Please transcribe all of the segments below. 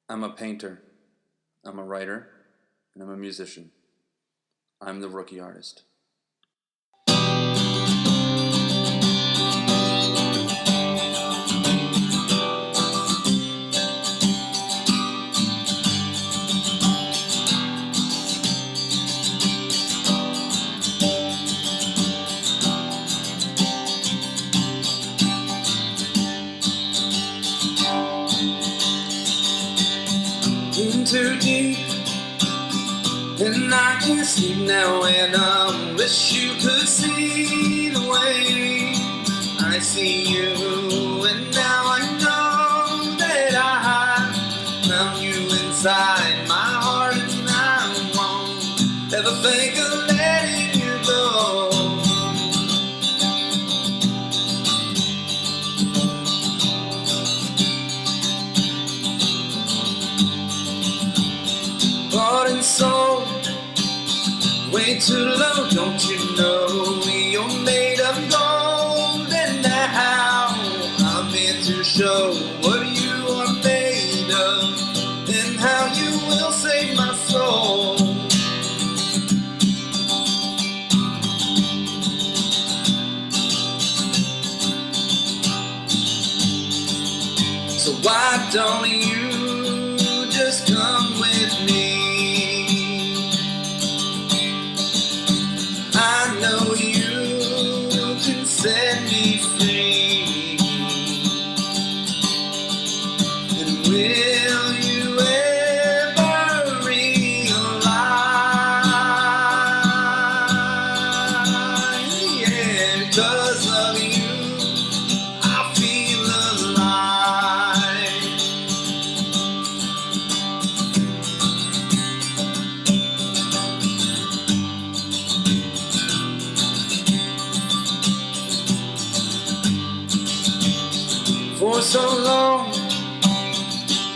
I'm a painter, I'm a writer, and I'm a musician. I'm the Rookie Artist. Too deep, and I can't sleep now, and I wish you could see the way I see you, and now I know that I found you inside my heart, and I won't ever think of letting you go. Heart and soul, way too low, don't you know? You're made of gold, and now I'm here to show what you are made of, and how you will save my soul. So why don't you just come with me? I know you can set me free. And will you ever realize, yeah, 'cause of you I feel alive. For so long,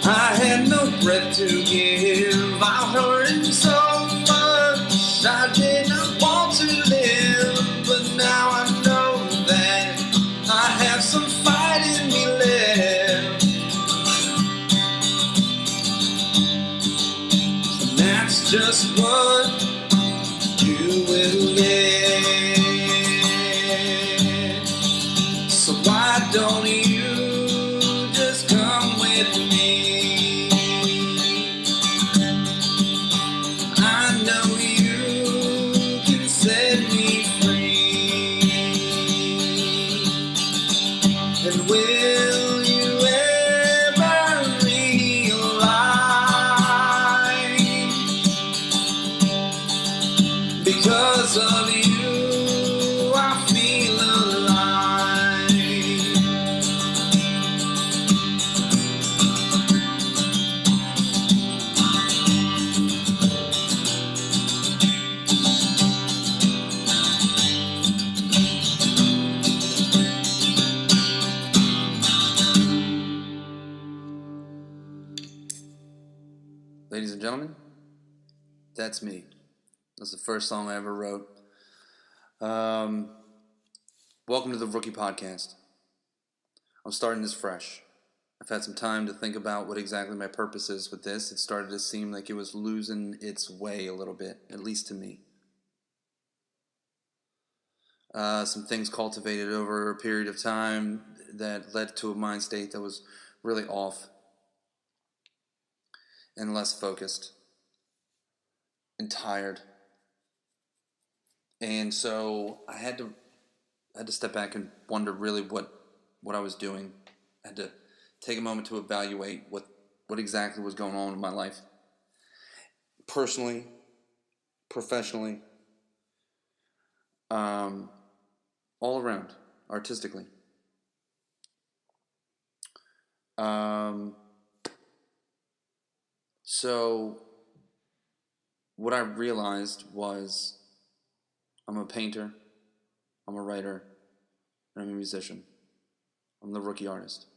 I had no breath to give. I hurt so much, I did not want to live. But now I know that I have some fight in me left. And that's just what you will get. So why don't you just come with me? I know you can set me free. And will you ever realize, because of you I feel alive. Ladies and gentlemen, that's me. That's the first song I ever wrote. Welcome to the Rookie Podcast. I'm starting this fresh. I've had some time to think about what exactly my purpose is with this. It started to seem like it was losing its way a little bit, at least to me. Some things cultivated over a period of time that led to a mind state that was really off and less focused and tired. And so I had to step back and wonder really what I was doing. I had to take a moment to evaluate what exactly was going on in my life. Personally, professionally, all around, artistically. So what I realized was I'm a painter, I'm a writer, and I'm a musician. I'm the Rookie Artist.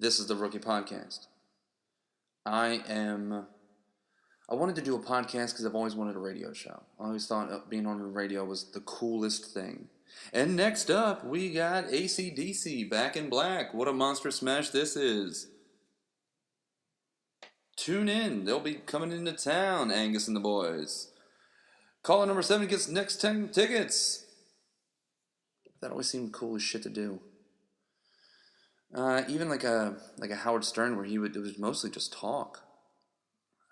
This is the Rookie Podcast. I wanted to do a podcast because I've always wanted a radio show. I always thought being on the radio was the coolest thing. And next up, we got AC/DC, Back in Black. What a monstrous smash this is. Tune in. They'll be coming into town, Angus and the boys. Caller number 7 gets next 10 tickets. That always seemed cool as shit to do. Even like a Howard Stern, where it was mostly just talk.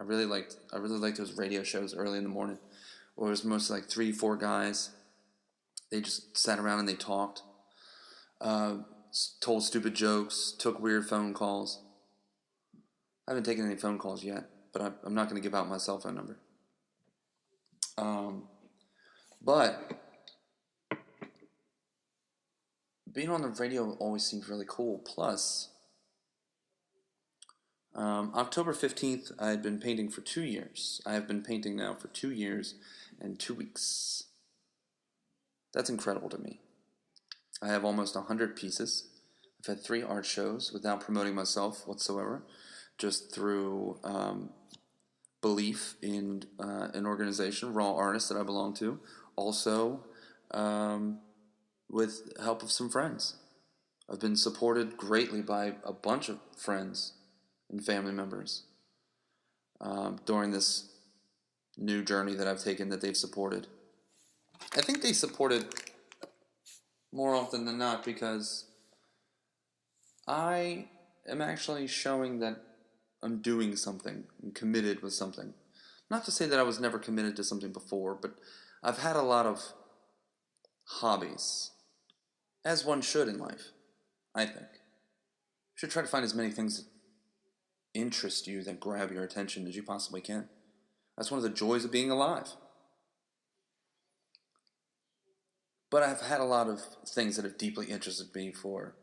I really liked those radio shows early in the morning, where it was mostly like 3-4 guys. They just sat around and they talked, told stupid jokes, took weird phone calls. I haven't taken any phone calls yet, but I'm not going to give out my cell phone number. But being on the radio always seemed really cool. Plus, October 15th, I had been painting for 2 years. I have been painting now for 2 years and 2 weeks. That's incredible to me. I have almost 100 pieces. I've had 3 art shows without promoting myself whatsoever, just through belief in an organization, RookiARTisT, that I belong to. Also, with help of some friends. I've been supported greatly by a bunch of friends and family members during this new journey that I've taken that they've supported. I think they supported more often than not because I am actually showing that I'm doing something, I'm committed with something. Not to say that I was never committed to something before, but I've had a lot of hobbies, as one should in life, I think. You should try to find as many things that interest you, that grab your attention as you possibly can. That's one of the joys of being alive. But I've had a lot of things that have deeply interested me for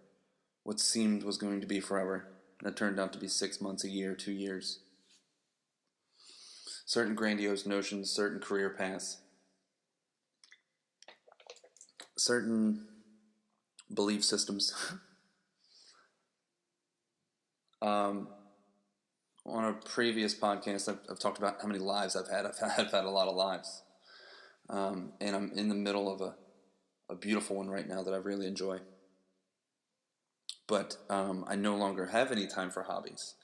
what seemed was going to be forever. And it turned out to be 6 months, a year, 2 years. Certain grandiose notions, certain career paths, certain belief systems. On a previous podcast, I've talked about how many lives I've had. I've had a lot of lives. And I'm in the middle of a beautiful one right now that I really enjoy. But I no longer have any time for hobbies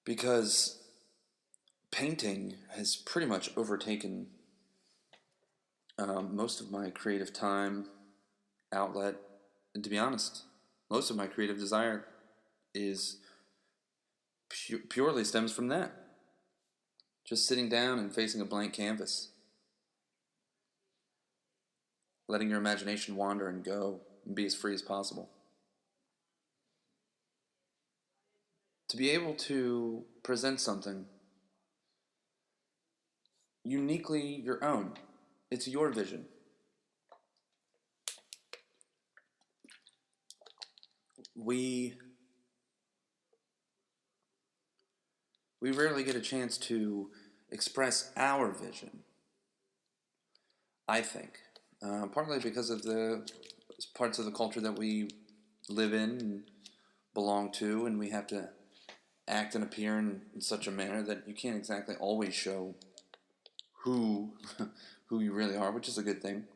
because painting has pretty much overtaken most of my creative time, outlet, and to be honest, most of my creative desire is purely stems from that. Just sitting down and facing a blank canvas. Letting your imagination wander and go and be as free as possible. To be able to present something uniquely your own. It's your vision. We rarely get a chance to express our vision, I think. Partly because of the parts of the culture that we live in and belong to, and we have to act and appear in such a manner that you can't exactly always show who you really are, which is a good thing.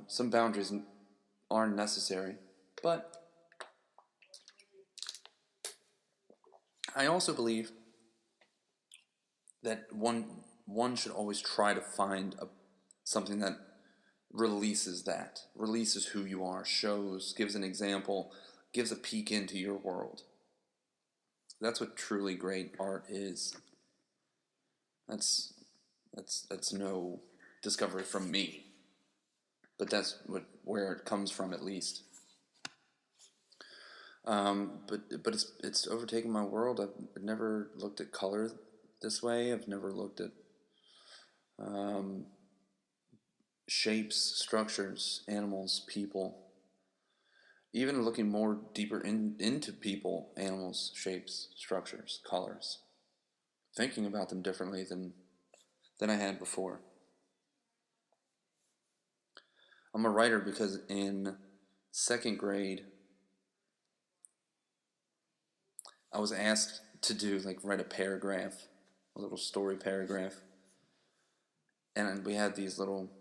Some boundaries are necessary, but I also believe that one should always try to find something that releases who you are, shows, gives an example, gives a peek into your world. That's what truly great art is. That's no discovery from me, but that's where it comes from, at least. But it's overtaken my world. I've never looked at color this way. I've never looked at shapes, structures, animals, people. Even looking more deeper into people, animals, shapes, structures, colors. Thinking about them differently than I had before. I'm a writer because in 2nd grade, I was asked to write a paragraph, a little story paragraph. And we had these little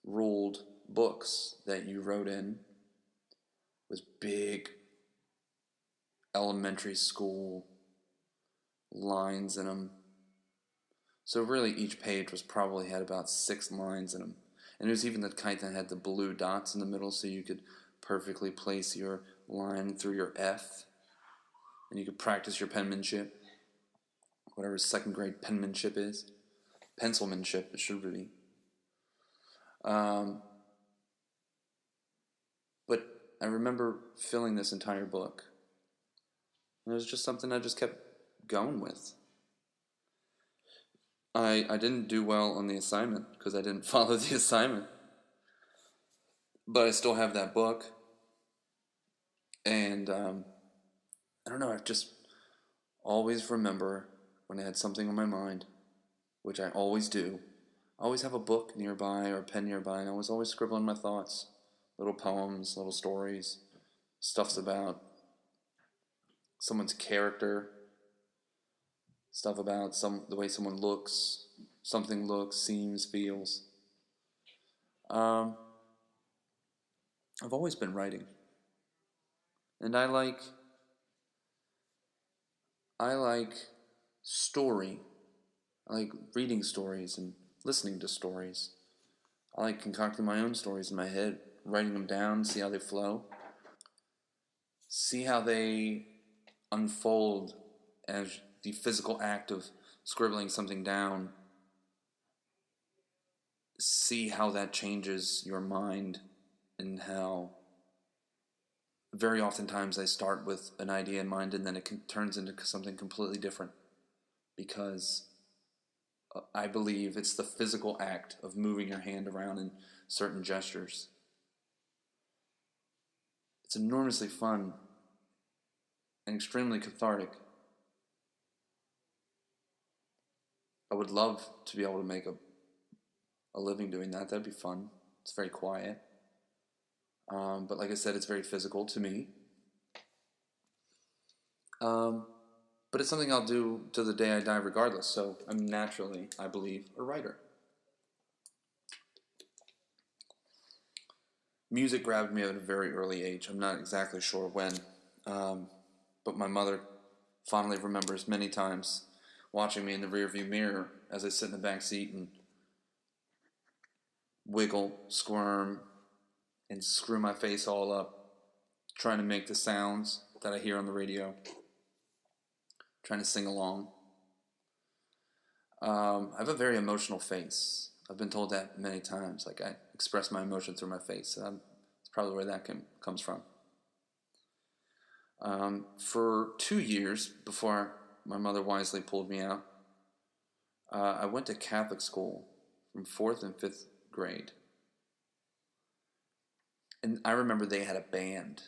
ruled books that you wrote in with big elementary school lines in them. So really each page was probably had about 6 lines in them. And it was even the kind that had the blue dots in the middle, so you could perfectly place your line through your F. And you could practice your penmanship, whatever second grade penmanship is. Pencilmanship, it should be. But I remember filling this entire book. And it was just something I just kept going with. I didn't do well on the assignment because I didn't follow the assignment. But I still have that book. And I don't know, I just always remember when I had something on my mind, which I always do. I always have a book nearby or a pen nearby, and I was always scribbling my thoughts. Little poems, little stories, stuffs about someone's character, stuff about the way someone looks, something looks, seems, feels. I've always been writing. And I like story. I like reading stories and listening to stories. I like concocting my own stories in my head, writing them down, see how they flow. See how they unfold as the physical act of scribbling something down. See how that changes your mind and how very oftentimes I start with an idea in mind and then it turns into something completely different because I believe it's the physical act of moving your hand around in certain gestures. It's enormously fun and extremely cathartic. I would love to be able to make a living doing that. That'd be fun. It's very quiet. But like I said, it's very physical to me. But it's something I'll do to the day I die regardless. So I'm naturally, I believe, a writer. Music grabbed me at a very early age. I'm not exactly sure when. But my mother fondly remembers many times watching me in the rearview mirror as I sit in the back seat and wiggle, squirm, and screw my face all up, trying to make the sounds that I hear on the radio, trying to sing along. I have a very emotional face. I've been told that many times. Like, I express my emotion through my face. That's probably where that comes from. For 2 years before my mother wisely pulled me out, I went to Catholic school from 4th and 5th grade. And I remember they had a band.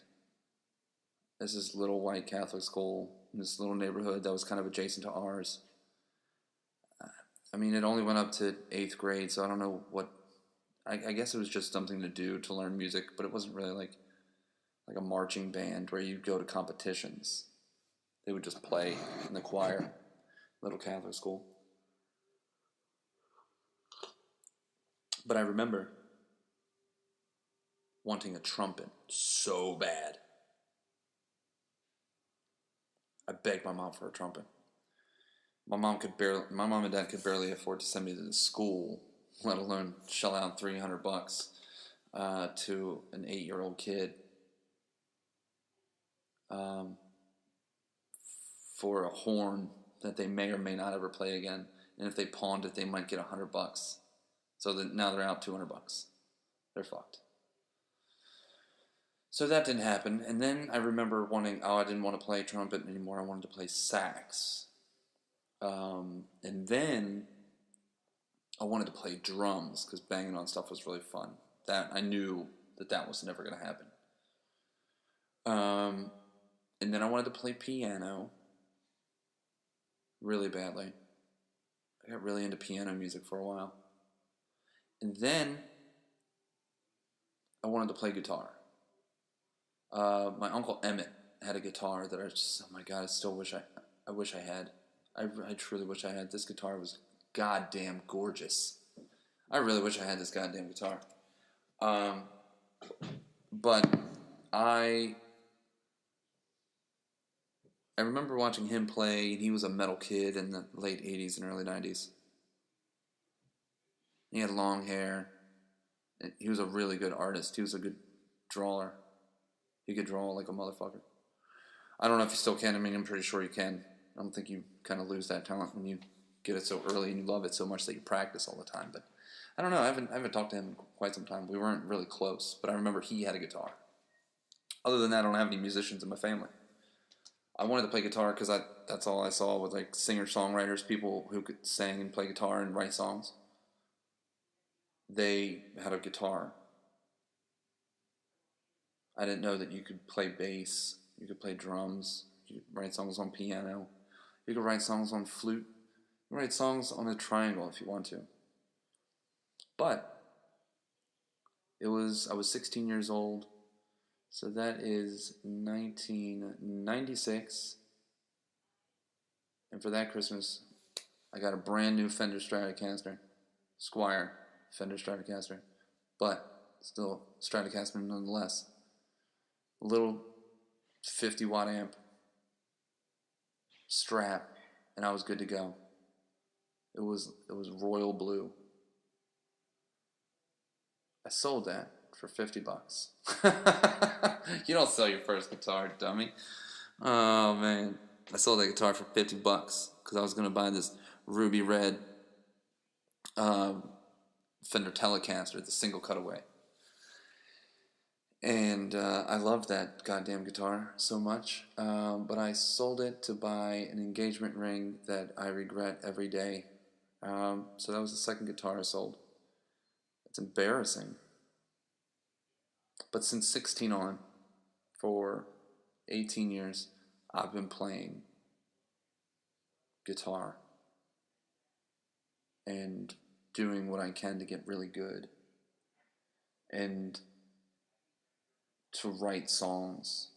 This is little white Catholic school in this little neighborhood that was kind of adjacent to ours. I mean, it only went up to 8th grade, so I don't know what... I guess it was just something to do to learn music, but it wasn't really like a marching band where you'd go to competitions. They would just play in the choir. Little Catholic school. But I remember wanting a trumpet so bad. I begged my mom for a trumpet. My mom and dad could barely afford to send me to the school, let alone shell out $300 to an 8-year-old kid for a horn that they may or may not ever play again. And if they pawned it, they might get $100. So that now they're out $200. They're fucked. So that didn't happen. And then I remember I didn't want to play trumpet anymore. I wanted to play sax. And then I wanted to play drums because banging on stuff was really fun. That I knew that was never going to happen. And then I wanted to play piano really badly. I got really into piano music for a while. And then I wanted to play guitar. My Uncle Emmett had a guitar that oh my God, I wish I had. I truly wish I had. This guitar was goddamn gorgeous. I really wish I had this goddamn guitar. But I I remember watching him play, and he was a metal kid in the late 80s and early 90s. He had long hair. He was a really good artist. He was a good drawer. He could draw like a motherfucker. I don't know if you still can. I mean, I'm pretty sure you can. I don't think you kind of lose that talent when you get it so early and you love it so much that you practice all the time. But I don't know. I haven't talked to him in quite some time. We weren't really close, but I remember he had a guitar. Other than that, I don't have any musicians in my family. I wanted to play guitar because that's all I saw with like singer-songwriters, people who could sing and play guitar and write songs. They had a guitar. I didn't know that you could play bass, you could play drums, you could write songs on piano, you could write songs on flute, you could write songs on a triangle if you want to. But I was 16 years old, so that is 1996, and for that Christmas, I got a brand new Fender Stratocaster, Squier Fender Stratocaster, but still Stratocaster nonetheless. A little 50-watt amp, strap, and I was good to go. It was royal blue. I sold that for $50. You don't sell your first guitar, dummy. Oh man, I sold that guitar for $50 because I was gonna buy this ruby red Fender Telecaster, the single cutaway. And I loved that goddamn guitar so much, but I sold it to buy an engagement ring that I regret every day. So that was the second guitar I sold. It's embarrassing. But since 16 on, for 18 years, I've been playing guitar and doing what I can to get really good and to write songs.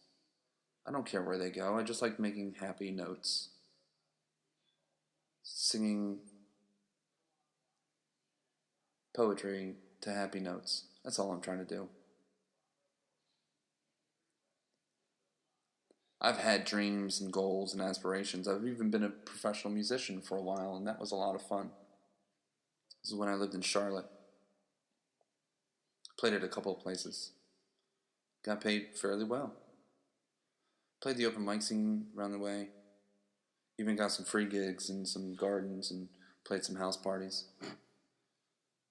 I don't care where they go. I just like making happy notes, singing poetry to happy notes. That's all I'm trying to do. I've had dreams and goals and aspirations. I've even been a professional musician for a while, and that was a lot of fun. This is when I lived in Charlotte. Played at a couple of places. Got paid fairly well. Played the open mic scene around the way. Even got some free gigs in some gardens and played some house parties.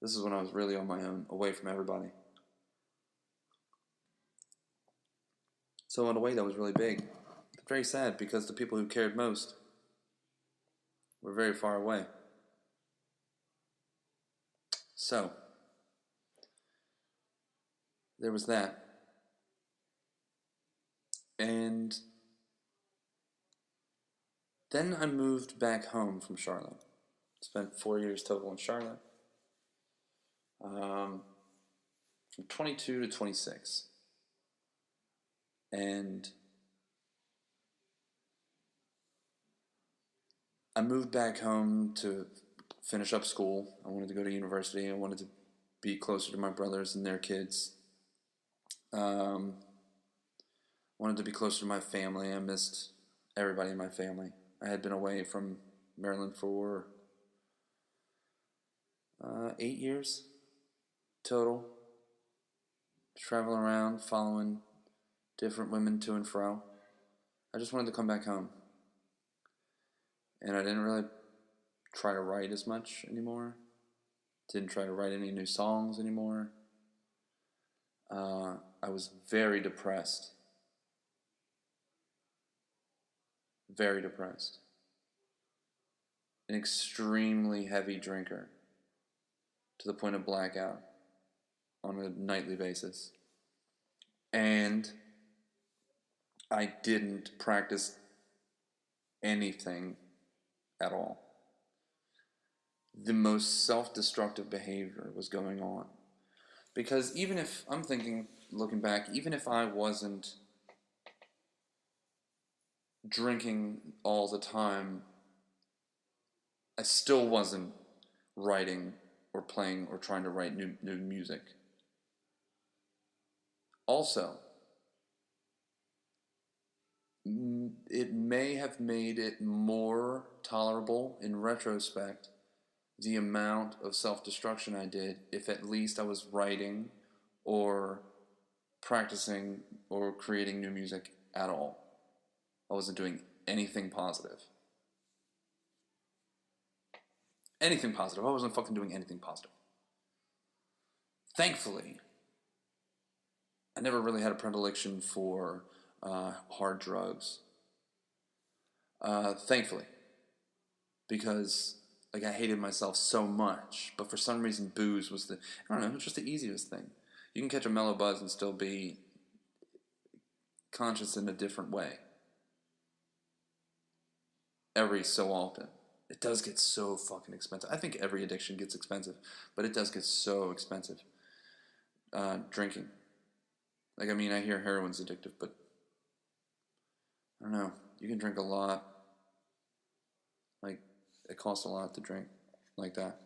This is when I was really on my own, away from everybody. So in a way that was really big. But very sad because the people who cared most were very far away. So, there was that. And then I moved back home from Charlotte. Spent 4 years total in Charlotte. From 22 to 26. And I moved back home to finish up school. I wanted to go to university. I wanted to be closer to my brothers and their kids. Wanted to be closer to my family. I missed everybody in my family. I had been away from Maryland for 8 years total. Traveling around, following different women to and fro. I just wanted to come back home. And I didn't really try to write as much anymore. Didn't try to write any new songs anymore. I was very depressed. Very depressed. An extremely heavy drinker to the point of blackout on a nightly basis. And I didn't practice anything at all. The most self-destructive behavior was going on. Because even if, I'm thinking, looking back, even if I wasn't drinking all the time, I still wasn't writing or playing or trying to write new music. Also, it may have made it more tolerable in retrospect, the amount of self-destruction I did, if at least I was writing or practicing or creating new music at all. I wasn't doing anything positive. Anything positive. I wasn't fucking doing anything positive. Thankfully, I never really had a predilection for hard drugs. Thankfully. Because like I hated myself so much, but for some reason booze was I don't know, it's just the easiest thing. You can catch a mellow buzz and still be conscious in a different way. Every so often. It does get so fucking expensive. I think every addiction gets expensive, but it does get so expensive. Drinking. Like, I mean, I hear heroin's addictive, but I don't know. You can drink a lot. Like, it costs a lot to drink like that.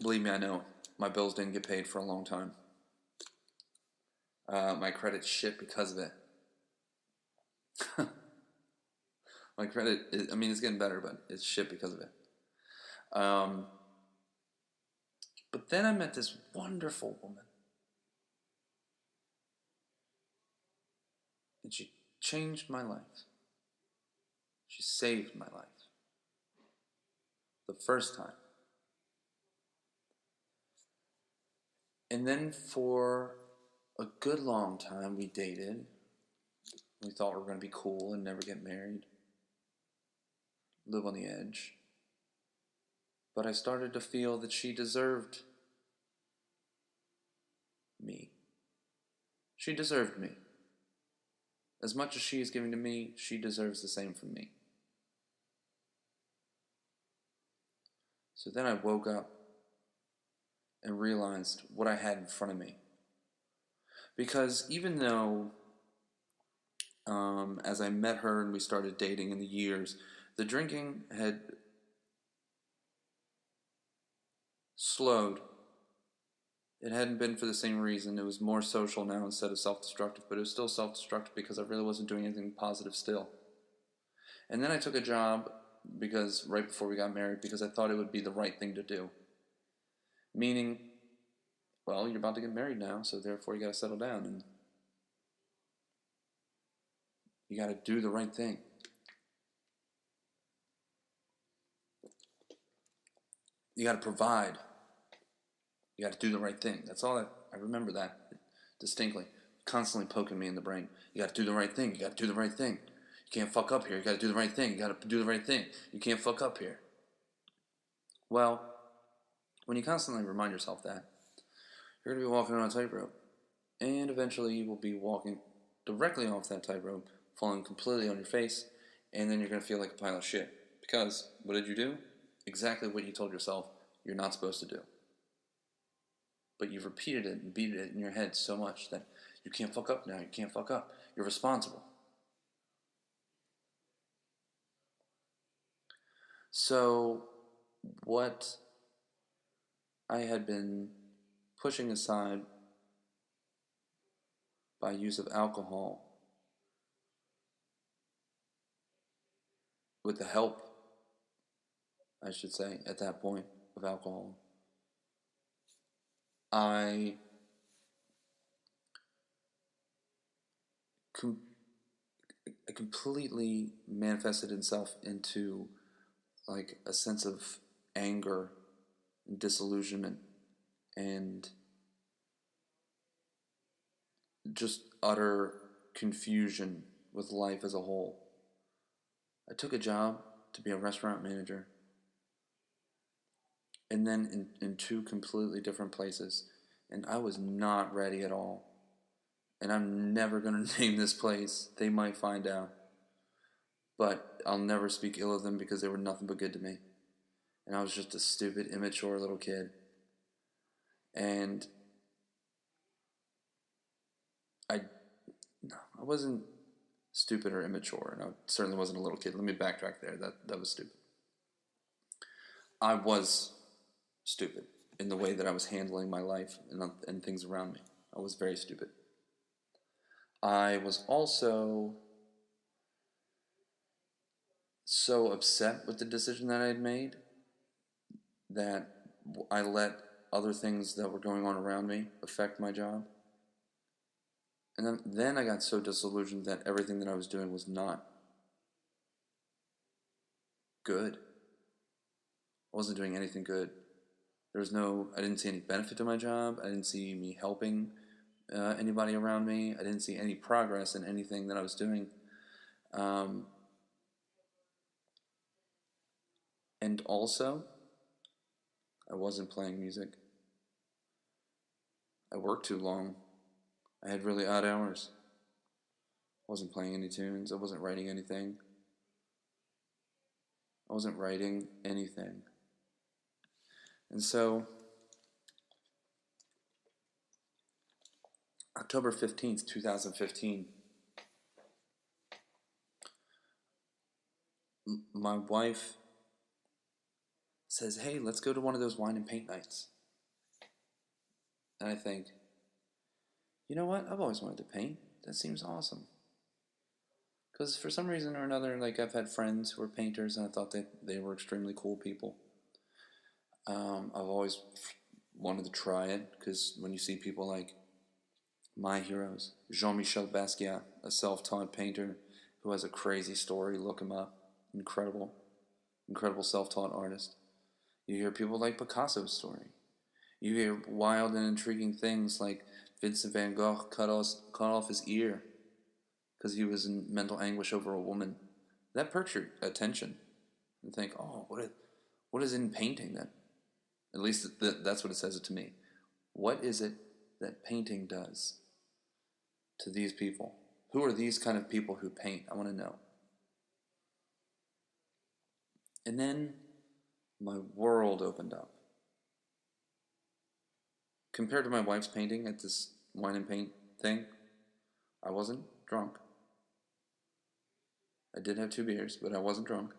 Believe me, I know. My bills didn't get paid for a long time. My credit's shit because of it. My credit, it's getting better, but it's shit because of it. But then I met this wonderful woman. And she changed my life. She saved my life. The first time. And then for a good long time we dated. We thought we were going to be cool and never get married. Live on the edge. But I started to feel that she deserved me. She deserved me. As much as she is giving to me, she deserves the same from me. So then I woke up and realized what I had in front of me. Because even though, as I met her and we started dating in the years, the drinking had slowed. It hadn't been for the same reason. It was more social now instead of self-destructive, but it was still self-destructive because I really wasn't doing anything positive still. And then I took a job because right before we got married, because I thought it would be the right thing to do. Meaning, well, you're about to get married now, so therefore you got to settle down and you got to do the right thing. You got to provide. You got to do the right thing. That's all I remember that distinctly. Constantly poking me in the brain. You got to do the right thing. You got to do the right thing. You can't fuck up here. You got to do the right thing. You got to do the right thing. You can't fuck up here. Well, when you constantly remind yourself that, you're going to be walking on a tightrope. And eventually you will be walking directly off that tightrope, falling completely on your face, and then you're going to feel like a pile of shit. Because, what did you do? Exactly what you told yourself you're not supposed to do. But you've repeated it and beaten it in your head so much that you can't fuck up now. You can't fuck up. You're responsible. So, what I had been pushing aside by use of alcohol, with the help, I should say, at that point, of alcohol, I completely manifested itself into like a sense of anger and disillusionment and just utter confusion with life as a whole. I took a job to be a restaurant manager, and then in two completely different places, and I was not ready at all. And I'm never going to name this place. They might find out. But I'll never speak ill of them because they were nothing but good to me. And I was just a stupid, immature little kid. And I wasn't stupid or immature, and I certainly wasn't a little kid. Let me backtrack there. That was stupid. I was stupid in the way that I was handling my life and things around me. I was very stupid. I was also so upset with the decision that I had made that I let other things that were going on around me affect my job. And then I got so disillusioned that everything that I was doing was not good. I wasn't doing anything good. I didn't see any benefit to my job. I didn't see me helping anybody around me. I didn't see any progress in anything that I was doing. And also, I wasn't playing music. I worked too long. I had really odd hours. I wasn't playing any tunes. I wasn't writing anything. And so, October 15th, 2015, my wife says, "Hey, let's go to one of those wine and paint nights." And I think, you know what? I've always wanted to paint. That seems awesome. Because for some reason or another, like, I've had friends who were painters, and I thought they were extremely cool people. I've always wanted to try it, because when you see people like my heroes, Jean-Michel Basquiat, a self-taught painter who has a crazy story, look him up. Incredible self-taught artist. You hear people like Picasso's story. You hear wild and intriguing things like Vincent van Gogh cut off his ear because he was in mental anguish over a woman. That perks your attention. And think, oh, what is in painting that? At least that's what it says it to me. What is it that painting does to these people? Who are these kind of people who paint? I want to know. And then my world opened up. Compared to my wife's painting at this wine and paint thing, I wasn't drunk. I did have 2 beers, but I wasn't drunk.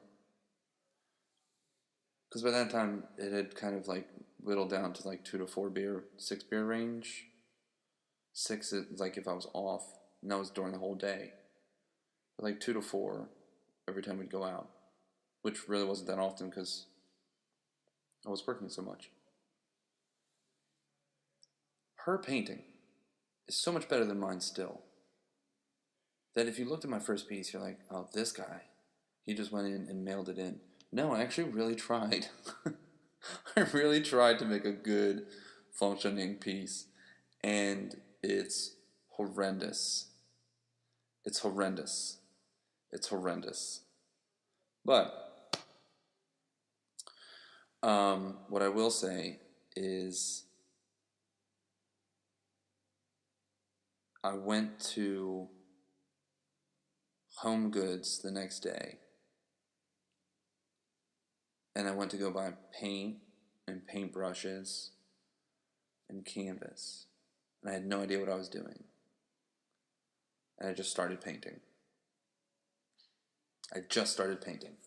Because by that time, it had kind of like whittled down to like 2 to 4 beer, 6 beer range. 6 is like if I was off, and that was during the whole day. But like 2 to 4 every time we'd go out, which really wasn't that often because I was working so much. Her painting is so much better than mine still, that if you looked at my first piece, you're like, oh, this guy, he just went in and mailed it in. No, I actually really tried. I really tried to make a good, functioning piece, and it's horrendous. It's horrendous. But what I will say is I went to Home Goods the next day, and I went to go buy paint and paintbrushes and canvas, and I had no idea what I was doing, and I just started painting. I had just started painting.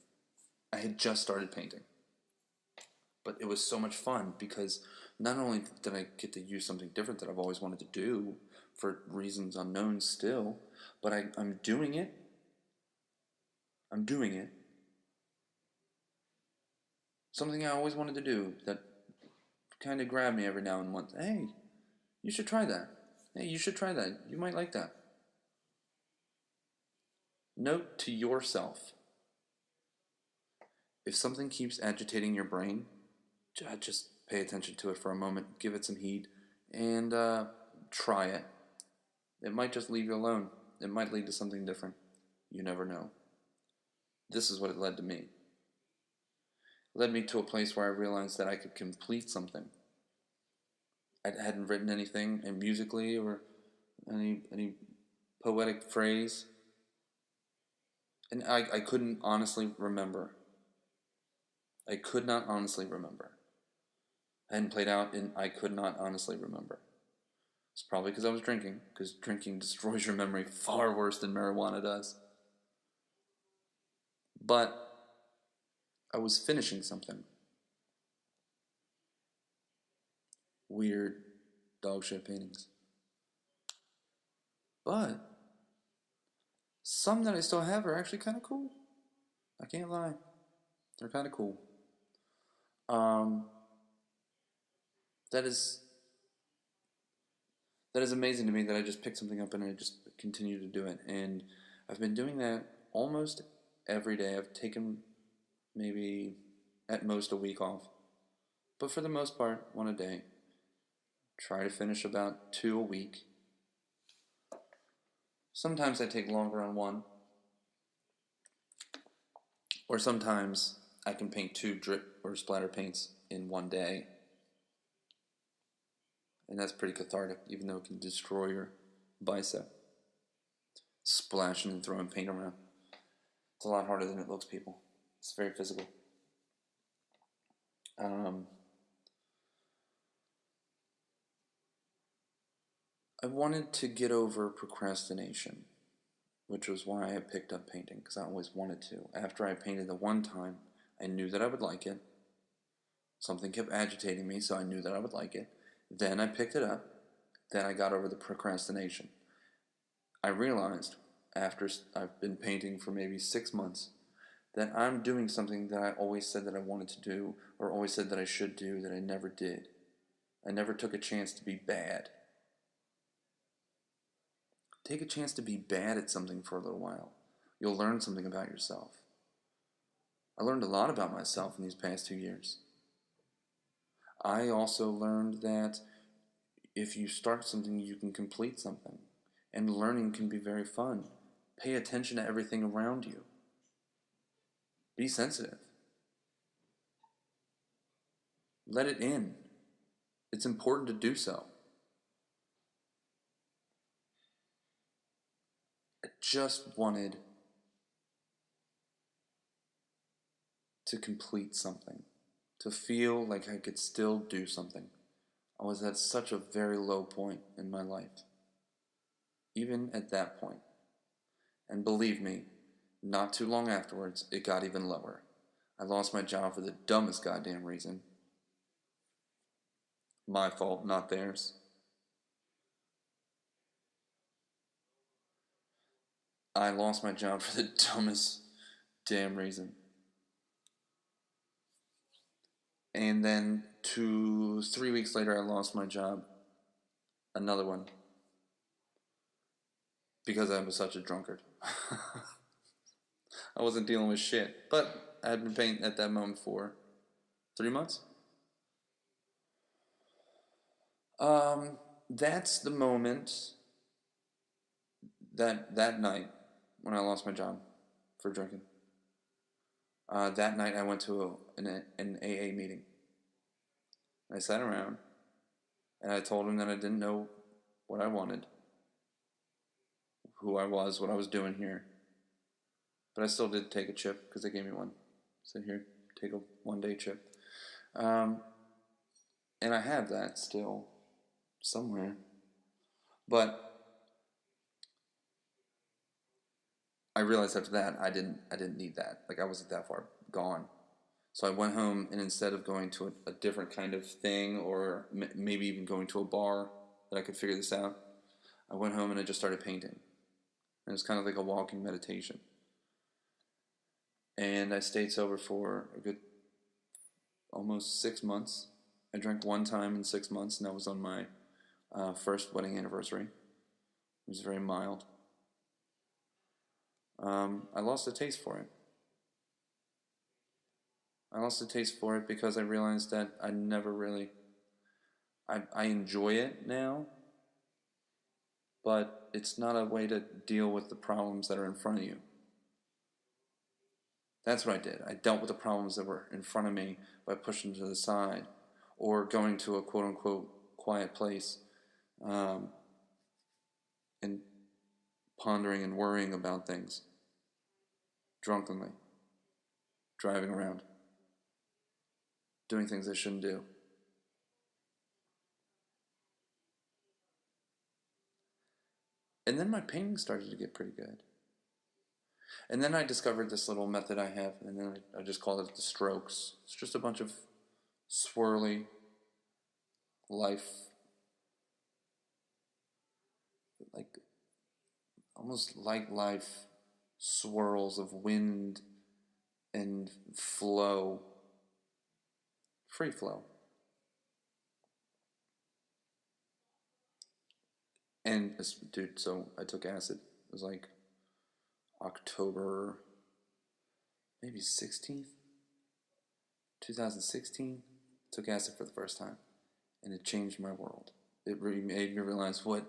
But it was so much fun because not only did I get to use something different that I've always wanted to do for reasons unknown still, but I'm doing it. Something I always wanted to do that kind of grabbed me every now and once. Hey, you should try that. You might like that. Note to yourself, if something keeps agitating your brain, just pay attention to it for a moment, give it some heed, and try it. It might just leave you alone. It might lead to something different. You never know. This is what it led to me. It led me to a place where I realized that I could complete something. I hadn't written anything musically or any poetic phrase. And I couldn't honestly remember. I could not honestly remember. I hadn't played out, and I could not honestly remember. It's probably because I was drinking, because drinking destroys your memory far worse than marijuana does. But I was finishing something. Weird dog shit paintings. But some that I still have are actually kind of cool. I can't lie. They're kind of cool. That is amazing to me that I just picked something up and I just continue to do it. And I've been doing that almost every day. I've taken maybe at most a week off. But for the most part, one a day. Try to finish about 2 a week. Sometimes I take longer on one. Or sometimes I can paint 2 drip or splatter paints in one day. And that's pretty cathartic, even though it can destroy your bicep. Splashing and throwing paint around. It's a lot harder than it looks, people. It's very physical. I wanted to get over procrastination, which was why I picked up painting, because I always wanted to. After I painted the one time, I knew that I would like it. Something kept agitating me, so I knew that I would like it. Then I picked it up. Then I got over the procrastination. I realized, after I've been painting for maybe 6 months, that I'm doing something that I always said that I wanted to do, or always said that I should do, that I never did. I never took a chance to be bad. Take a chance to be bad at something for a little while. You'll learn something about yourself. I learned a lot about myself in these past 2 years. I also learned that if you start something, you can complete something. And learning can be very fun. Pay attention to everything around you. Be sensitive. Let it in. It's important to do so. I just wanted to complete something. To feel like I could still do something. I was at such a very low point in my life. Even at that point. And believe me, not too long afterwards, it got even lower. I lost my job for the dumbest goddamn reason. My fault, not theirs. I lost my job for the dumbest damn reason. And then 3 weeks later, I lost my job. Another one. Because I was such a drunkard. I wasn't dealing with shit. But I had been painting at that moment for 3 months. That's the moment that night when I lost my job for drinking. That night I went to an AA meeting. I sat around and I told him that I didn't know what I wanted, who I was, what I was doing here. But I still did take a chip because they gave me one. Said, here, take a 1-day chip. And I have that still somewhere. But I realized after that I didn't need that. Like, I wasn't that far gone. So I went home, and instead of going to a different kind of thing, or maybe even going to a bar that I could figure this out, I went home and I just started painting. And it was kind of like a walking meditation. And I stayed sober for a good almost 6 months. I drank one time in 6 months, and that was on my first wedding anniversary. It was very mild. I lost the taste for it. I lost the taste for it because I realized that I never really... I enjoy it now, but it's not a way to deal with the problems that are in front of you. That's what I did. I dealt with the problems that were in front of me by pushing them to the side, or going to a quote-unquote quiet place and pondering and worrying about things drunkenly, driving around, doing things I shouldn't do. And then my painting started to get pretty good. And then I discovered this little method I have, and then I just call it the strokes. It's just a bunch of swirly life, like almost like life swirls of wind and flow, free flow. And, dude, so I took acid. It was like October, maybe 16th, 2016. Took acid for the first time. And it changed my world. It really made me realize what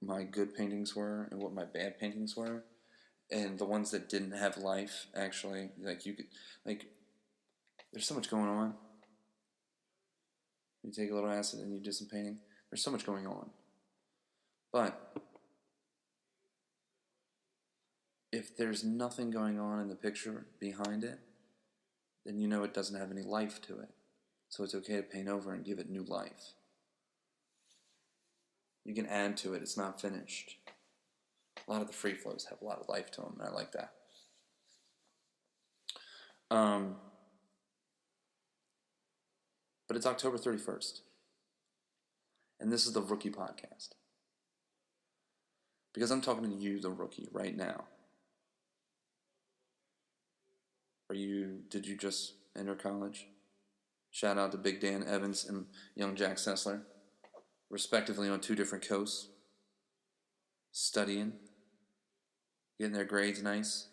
my good paintings were and what my bad paintings were. And the ones that didn't have life, actually, like you could, like, there's so much going on. You take a little acid and you do some painting. There's so much going on. But if there's nothing going on in the picture behind it, then you know it doesn't have any life to it. So it's okay to paint over and give it new life. You can add to it. It's not finished. A lot of the free flows have a lot of life to them, and I like that. But it's October 31st. And this is the Rookie Podcast. Because I'm talking to you, the rookie, right now. Did you just enter college? Shout out to Big Dan Evans and young Jack Sessler, respectively on 2 different coasts, studying, getting their grades nice,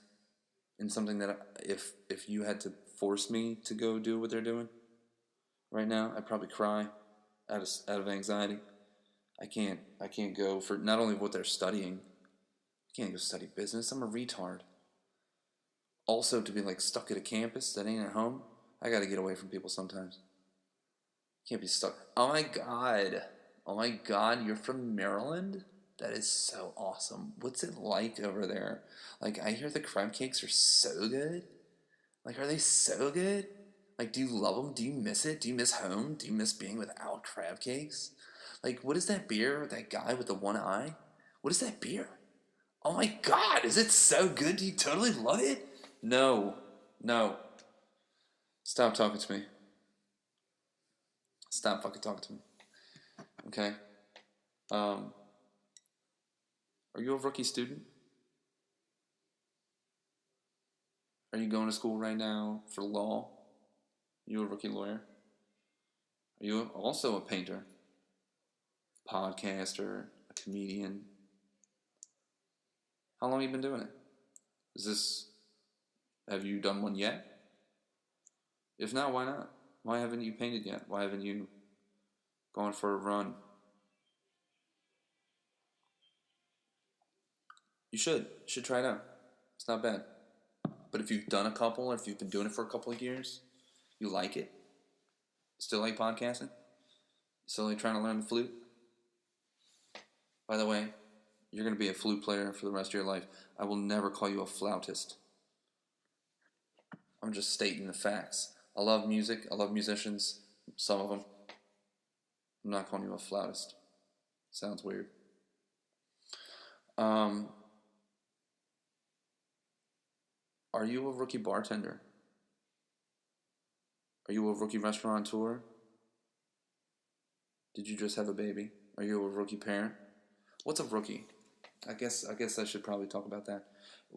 in something that if you had to force me to go do what they're doing right now, I'd probably cry out of anxiety. I can't go for not only what they're studying. I can't go study business. I'm a retard. Also, to be like stuck at a campus studying at home, I got to get away from people sometimes. Can't be stuck. Oh my God, you're from Maryland? That is so awesome. What's it like over there? Like, I hear the crab cakes are so good. Like, are they so good? Like, do you love them? Do you miss it? Do you miss home? Do you miss being without crab cakes? Like, what is that beer with that guy with the one eye? What is that beer? Oh my God, is it so good? Do you totally love it? No. Stop talking to me. Stop fucking talking to me. Okay? Are you a rookie student? Are you going to school right now for law? Are you a rookie lawyer? Are you also a painter? Podcaster? A comedian? How long have you been doing it? Have you done one yet? If not, why not? Why haven't you painted yet? Why haven't you gone for a run? You should try it out. It's not bad. But if you've done a couple, or if you've been doing it for a couple of years, you like it, still like podcasting, still like trying to learn the flute. By the way, you're going to be a flute player for the rest of your life. I will never call you a flautist. I'm just stating the facts. I love music. I love musicians. Some of them. I'm not calling you a flautist. Sounds weird. Are you a rookie bartender? Are you a rookie restaurateur? Did you just have a baby? Are you a rookie parent? What's a rookie? I guess I should probably talk about that.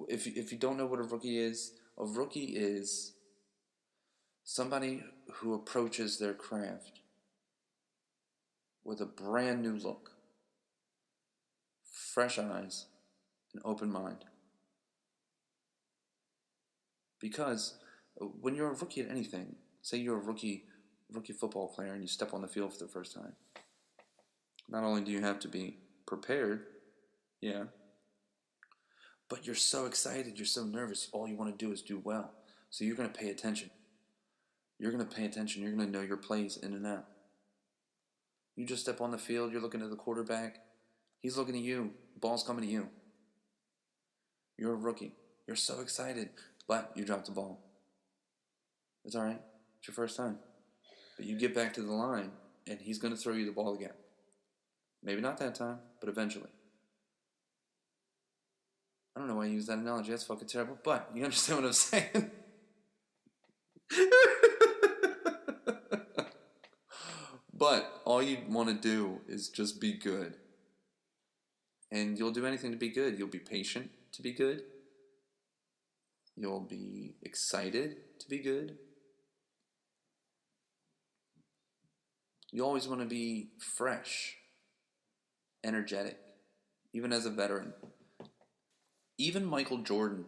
If you don't know what a rookie is somebody who approaches their craft with a brand new look, fresh eyes, an open mind. Because when you're a rookie at anything, say you're a rookie football player and you step on the field for the first time, not only do you have to be prepared, yeah, but you're so excited, you're so nervous, all you want to do is do well. So you're going to pay attention. You're going to know your plays in and out. You just step on the field, you're looking at the quarterback, he's looking at you, ball's coming to you. You're a rookie. You're so excited, but you dropped the ball. It's all right. It's your first time. But you get back to the line, and he's going to throw you the ball again. Maybe not that time, but eventually. I don't know why I use that analogy. That's fucking terrible. But you understand what I'm saying? But all you want to do is just be good. And you'll do anything to be good. You'll be patient to be good. You'll be excited to be good. You always want to be fresh, energetic, even as a veteran. Even Michael Jordan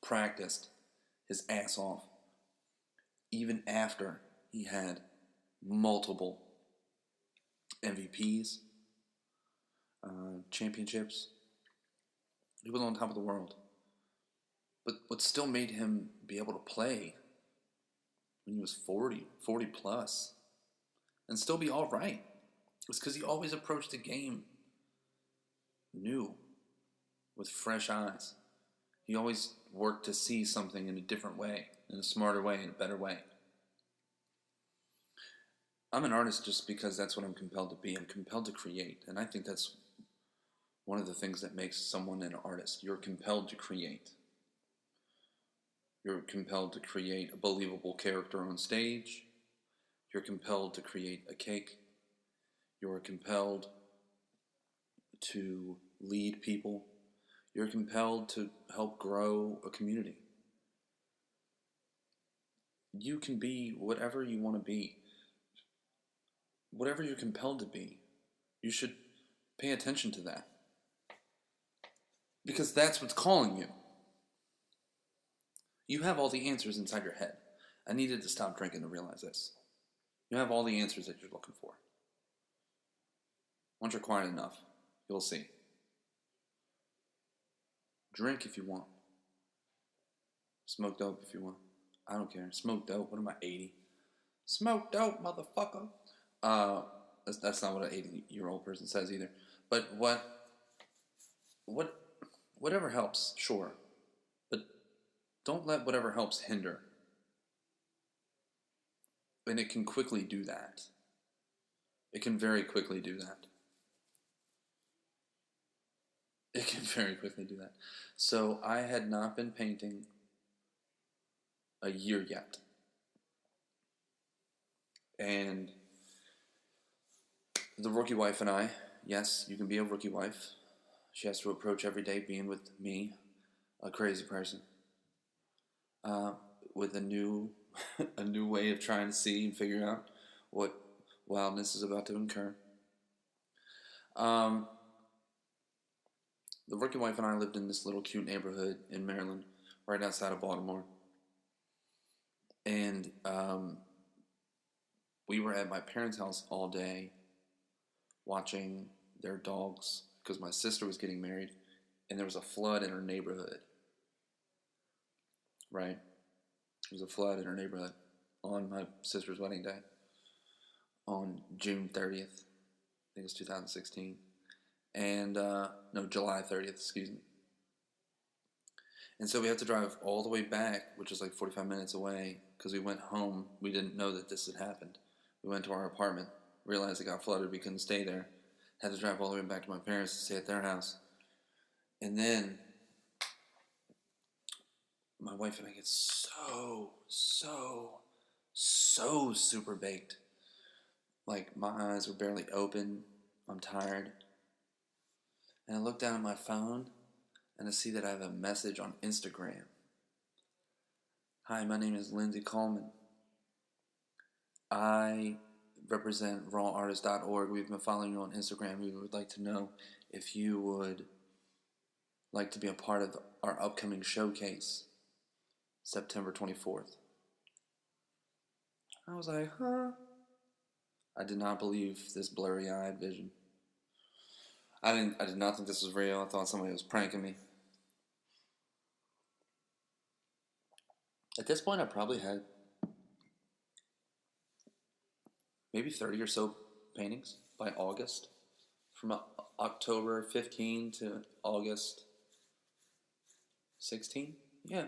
practiced his ass off, even after he had multiple MVPs, championships. He was on top of the world. But what still made him be able to play when he was 40 plus, and still be all right, was because he always approached the game new, with fresh eyes. He always worked to see something in a different way, in a smarter way, in a better way. I'm an artist just because that's what I'm compelled to be. I'm compelled to create, and I think that's one of the things that makes someone an artist. You're compelled to create. You're compelled to create a believable character on stage. You're compelled to create a cake. You're compelled to lead people. You're compelled to help grow a community. You can be whatever you want to be. Whatever you're compelled to be, you should pay attention to that. Because that's what's calling you. You have all the answers inside your head. I needed to stop drinking to realize this. You have all the answers that you're looking for. Once you're quiet enough, you'll see. Drink if you want. Smoke dope if you want. I don't care. Smoke dope. What am I, 80? Smoke dope, motherfucker. That's not what an 80-year-old person says either. But whatever helps, sure. But don't let whatever helps hinder. And it can quickly do that. It can very quickly do that. It can very quickly do that. So I had not been painting a year yet. And the rookie wife and I, yes, you can be a rookie wife. She has to approach every day being with me, a crazy person, with a new way of trying to see and figure out what wildness is about to incur. The rookie wife and I lived in this little cute neighborhood in Maryland, right outside of Baltimore. And we were at my parents' house all day watching their dogs because my sister was getting married and there was a flood in her neighborhood. Right? There was a flood in her neighborhood on my sister's wedding day on June 30th. I think it was 2016. And, July 30th, excuse me. And so we had to drive all the way back, which is like 45 minutes away, because we went home. We didn't know that this had happened. We went to our apartment, realized it got flooded, we couldn't stay there. Had to drive all the way back to my parents to stay at their house. And then my wife and I get so super baked. Like, my eyes were barely open. I'm tired. And I look down at my phone, and I see that I have a message on Instagram. Hi, my name is Lindsay Coleman. I represent RookiARTisT.org. We've been following you on Instagram. We would like to know if you would like to be a part of our upcoming showcase, September 24th. I was like, huh? I did not believe this blurry-eyed vision. I did not think this was real. I thought somebody was pranking me. At this point, I probably had maybe 30 or so paintings by August. From October 15 to August 16. Yeah.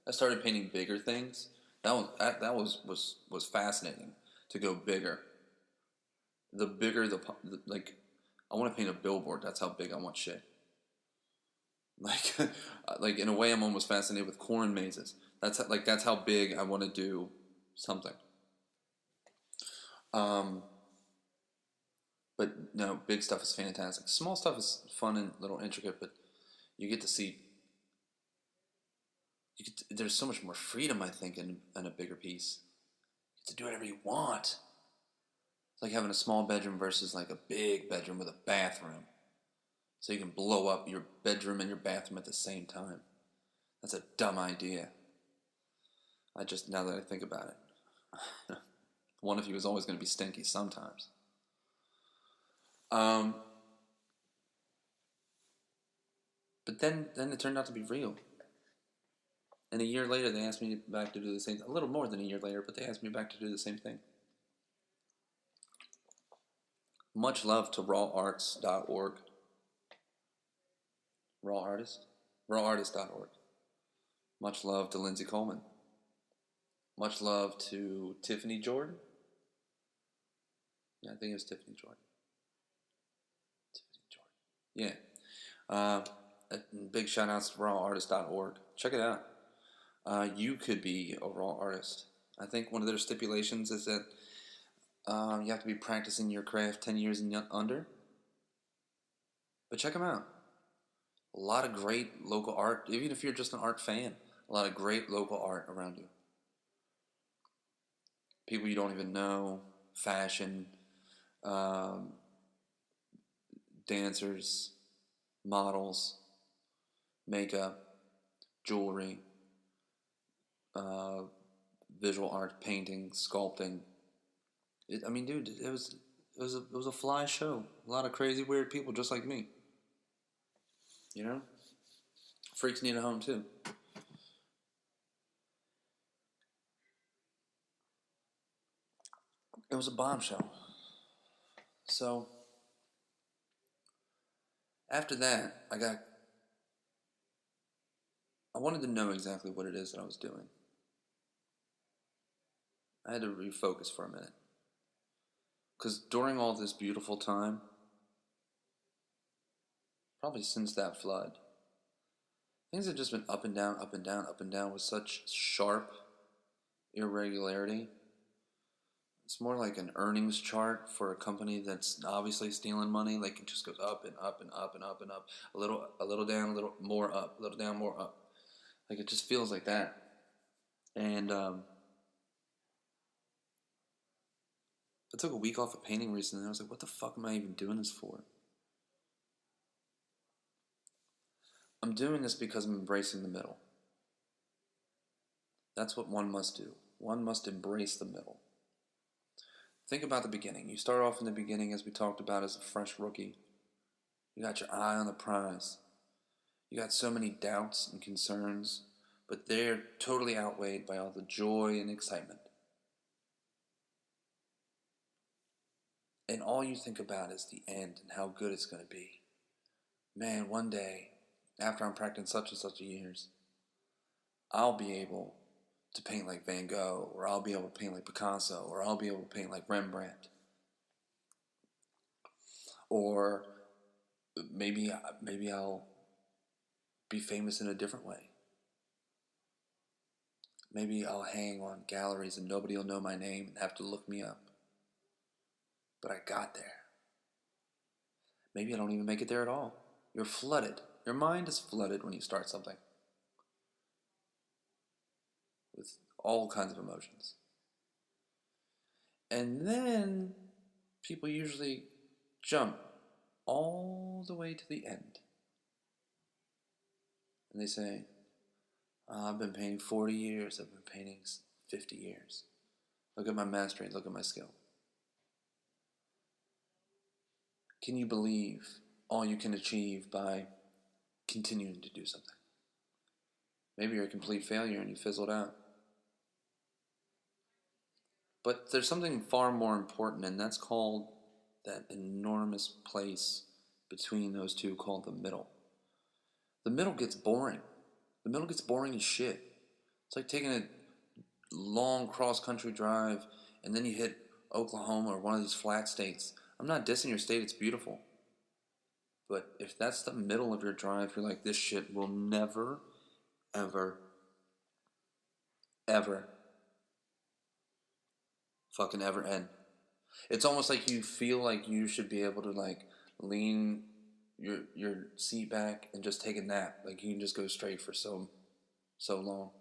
I started painting bigger things. That was fascinating to go bigger. The bigger I want to paint a billboard. That's how big I want shit. Like in a way, I'm almost fascinated with corn mazes. That's how big I want to do something. But no, big stuff is fantastic. Small stuff is fun and a little intricate, but you get to see. There's so much more freedom, I think, in a bigger piece. You get to do whatever you want. It's like having a small bedroom versus like a big bedroom with a bathroom. So you can blow up your bedroom and your bathroom at the same time. That's a dumb idea. Now that I think about it. One of you is always going to be stinky sometimes. But then it turned out to be real. And a year later, they asked me back to do the same thing. A little more than a year later, but they asked me back to do the same thing. Much love to rawarts.org. RawARTisT? RawARTist.org. Much love to Lindsay Coleman. Much love to Tiffany Jordan. Yeah, I think it was Tiffany Jordan. Yeah. Big shout outs to rawartist.org. Check it out. You could be a raw artist. I think one of their stipulations is that you have to be practicing your craft 10 years and under. But check them out. A lot of great local art, even if you're just an art fan, a lot of great local art around you. People you don't even know, fashion, dancers, models, makeup, jewelry, visual art, painting, sculpting. It was a fly show. A lot of crazy, weird people just like me. You know? Freaks need a home too. It was a bombshell. So, after that, I wanted to know exactly what it is that I was doing. I had to refocus for a minute. Because during all this beautiful time, probably since that flood, things have just been up and down, up and down, up and down with such sharp irregularity. It's more like an earnings chart for a company that's obviously stealing money. Like it just goes up and up and up and up and up. A little down, a little more up, a little down, more up. Like it just feels like that. And I took a week off of painting recently, and I was like, what the fuck am I even doing this for? I'm doing this because I'm embracing the middle. That's what one must do. One must embrace the middle. Think about the beginning. You start off in the beginning, as we talked about, as a fresh rookie. You got your eye on the prize. You got so many doubts and concerns, but they're totally outweighed by all the joy and excitement. And all you think about is the end and how good it's going to be. Man, one day, after I'm practicing such and such years, I'll be able to paint like Van Gogh, or I'll be able to paint like Picasso, or I'll be able to paint like Rembrandt. Or maybe I'll be famous in a different way. Maybe I'll hang on galleries and nobody will know my name and have to look me up. But I got there. Maybe I don't even make it there at all. You're flooded. Your mind is flooded when you start something with all kinds of emotions. And then people usually jump all the way to the end. And they say, I've been painting 40 years. I've been painting 50 years. Look at my mastery. Look at my skill. Can you believe all you can achieve by continuing to do something? Maybe you're a complete failure and you fizzled out. But there's something far more important, and that's called that enormous place between those two called the middle. The middle gets boring. The middle gets boring as shit. It's like taking a long cross-country drive and then you hit Oklahoma or one of these flat states. I'm not dissing your state, it's beautiful. But if that's the middle of your drive, you're like, this shit will never, ever, ever fucking ever end. It's almost like you feel like you should be able to like lean your seat back and just take a nap. Like you can just go straight for so long.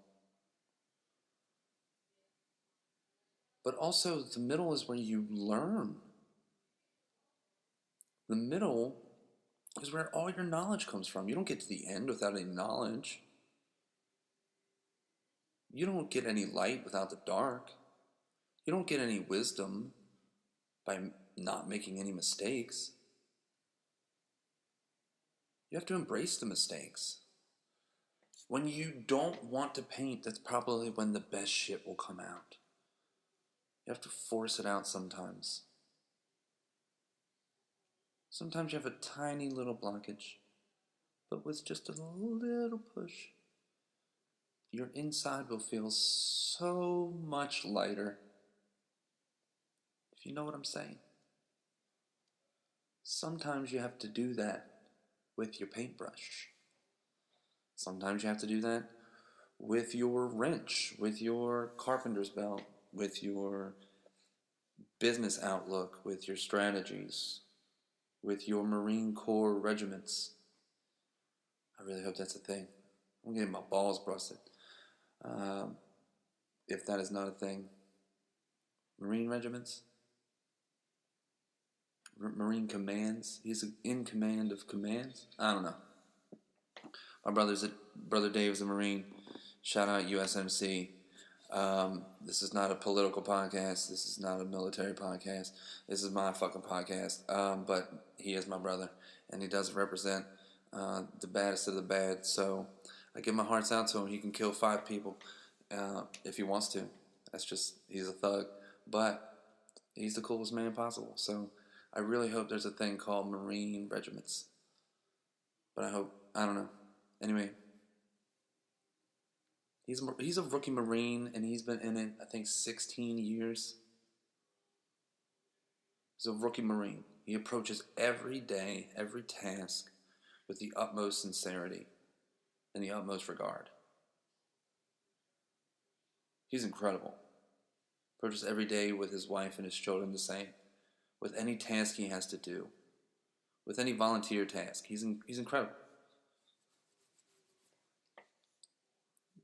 But also the middle is where you learn. The middle is where all your knowledge comes from. You don't get to the end without any knowledge. You don't get any light without the dark. You don't get any wisdom by not making any mistakes. You have to embrace the mistakes. When you don't want to paint, that's probably when the best shit will come out. You have to force it out sometimes. Sometimes you have a tiny little blockage, but with just a little push, your inside will feel so much lighter. If you know what I'm saying. Sometimes you have to do that with your paintbrush. Sometimes you have to do that with your wrench, with your carpenter's belt, with your business outlook, with your strategies, with your Marine Corps regiments. I really hope that's a thing. I'm getting my balls busted. If that is not a thing. Marine regiments? Marine commands? He's in command of commands? I don't know. My brother Dave is a Marine. Shout out USMC. This is not a political podcast. This is not a military podcast. This is my fucking podcast. But he is my brother, and he does represent the baddest of the bad. So I give my hearts out to him. He can kill 5 people if he wants to. That's just, he's a thug. But he's the coolest man possible. So I really hope there's a thing called Marine regiments. But I don't know. Anyway, he's a rookie Marine, and he's been in it, I think, 16 years. He's a rookie Marine. He approaches every day, every task, with the utmost sincerity and the utmost regard. He's incredible. Approaches every day with his wife and his children the same. With any task he has to do. With any volunteer task. He's incredible.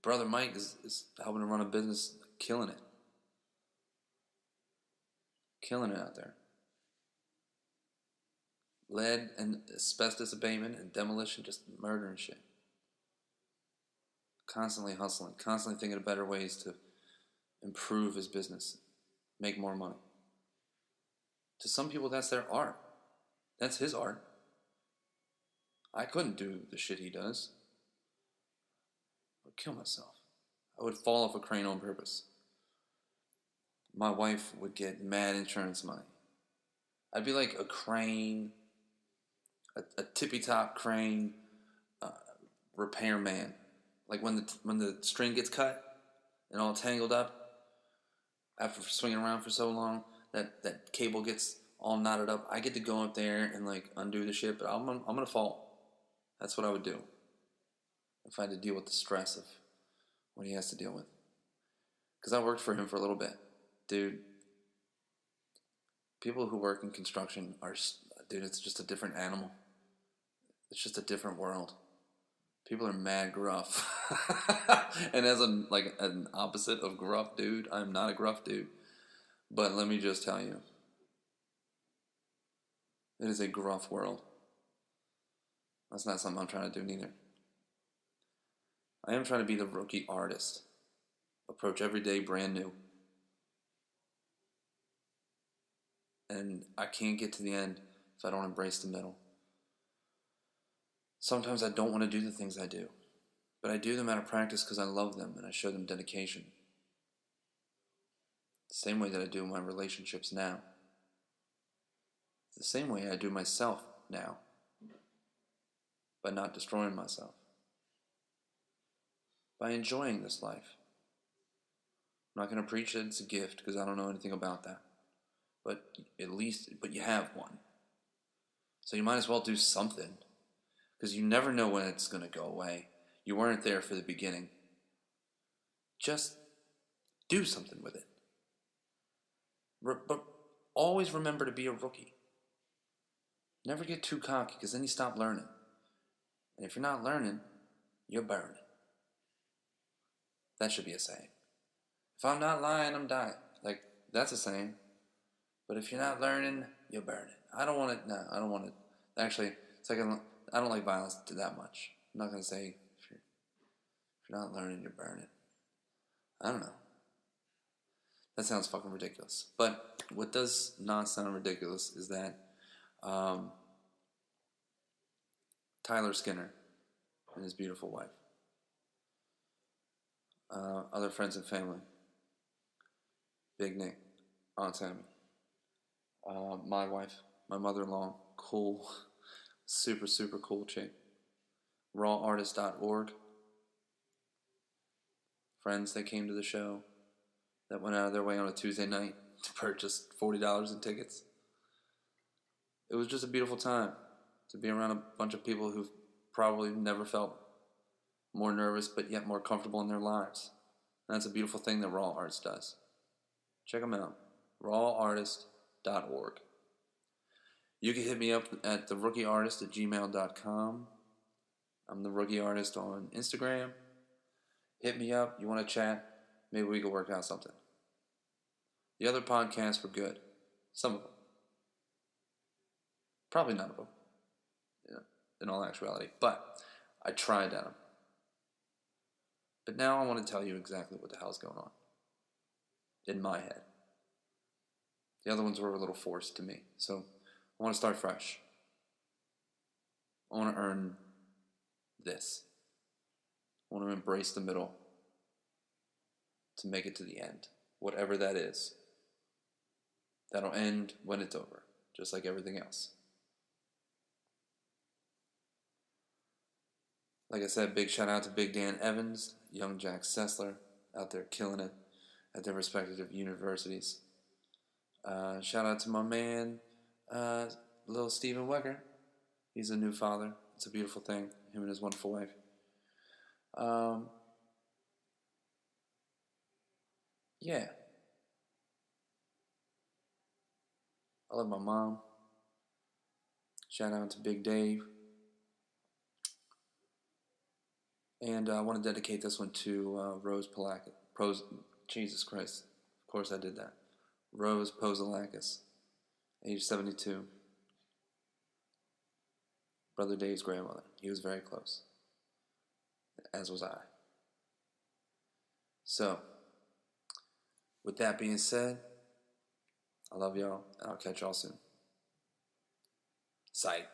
Brother Mike is helping to run a business, killing it. Killing it out there. Lead and asbestos abatement and demolition, just murder and shit. Constantly hustling, constantly thinking of better ways to improve his business, make more money. To some people, that's their art. That's his art. I couldn't do the shit he does. I would kill myself. I would fall off a crane on purpose. My wife would get mad insurance money. I'd be like a crane, a tippy-top crane repairman. Like when the string gets cut and all tangled up after swinging around for so long, that cable gets all knotted up. I get to go up there and like undo the shit, but I'm gonna fall. That's what I would do if I had to deal with the stress of what he has to deal with. Because I worked for him for a little bit, dude. People who work in construction dude, it's just a different animal. It's just a different world. People are mad gruff. And as an opposite of gruff dude, I'm not a gruff dude. But let me just tell you, it is a gruff world. That's not something I'm trying to do neither. I am trying to be the rookie artist. Approach every day brand new. And I can't get to the end if I don't embrace the middle. Sometimes I don't want to do the things I do. But I do them out of practice because I love them and I show them dedication. The same way that I do my relationships now. The same way I do myself now. By not destroying myself. By enjoying this life. I'm not going to preach that it's a gift because I don't know anything about that. But you have one. So you might as well do something. Because you never know when it's going to go away. You weren't there for the beginning. Just do something with it. But always remember to be a rookie. Never get too cocky, because then you stop learning. And if you're not learning, you're burning. That should be a saying. If I'm not lying, I'm dying. Like, that's a saying. But if you're not learning, you're burning. I don't want to. Actually, it's like I don't like violence that much. I'm not going to say if you're not learning, you're burning. I don't know. That sounds fucking ridiculous. But what does not sound ridiculous is that Tyler Skinner and his beautiful wife, other friends and family, Big Nick, Aunt Sammy, my wife, my mother-in-law, cool, super, super cool chick, RookiARTisT.org, friends that came to the show, that went out of their way on a Tuesday night to purchase $40 in tickets. It was just a beautiful time to be around a bunch of people who've probably never felt more nervous but yet more comfortable in their lives. And that's a beautiful thing that Raw Arts does. Check them out. RookiARTisT.org. You can hit me up at the@rookiartist@gmail.com. I'm the Rookie Artist on Instagram. Hit me up. You want to chat? Maybe we could work out something. The other podcasts were good. Some of them. Probably none of them, in all actuality. But I tried at them. But now I want to tell you exactly what the hell's going on in my head. The other ones were a little forced to me. So I want to start fresh. I want to earn this. I want to embrace the middle to make it to the end, whatever that is. That'll end when it's over, just like everything else. Like I said, big shout out to Big Dan Evans, young Jack Sessler, out there killing it at their respective universities. Shout out to my man, little Stephen Wecker. He's a new father. It's a beautiful thing, him and his wonderful wife. Yeah. I love my mom. Shout out to Big Dave. And I want to dedicate this one to Rose Polakis. Jesus Christ. Of course I did that. Rose Pozolakis, age 72. Brother Dave's grandmother. He was very close. As was I. So, with that being said, I love y'all, and I'll catch y'all soon. Sight.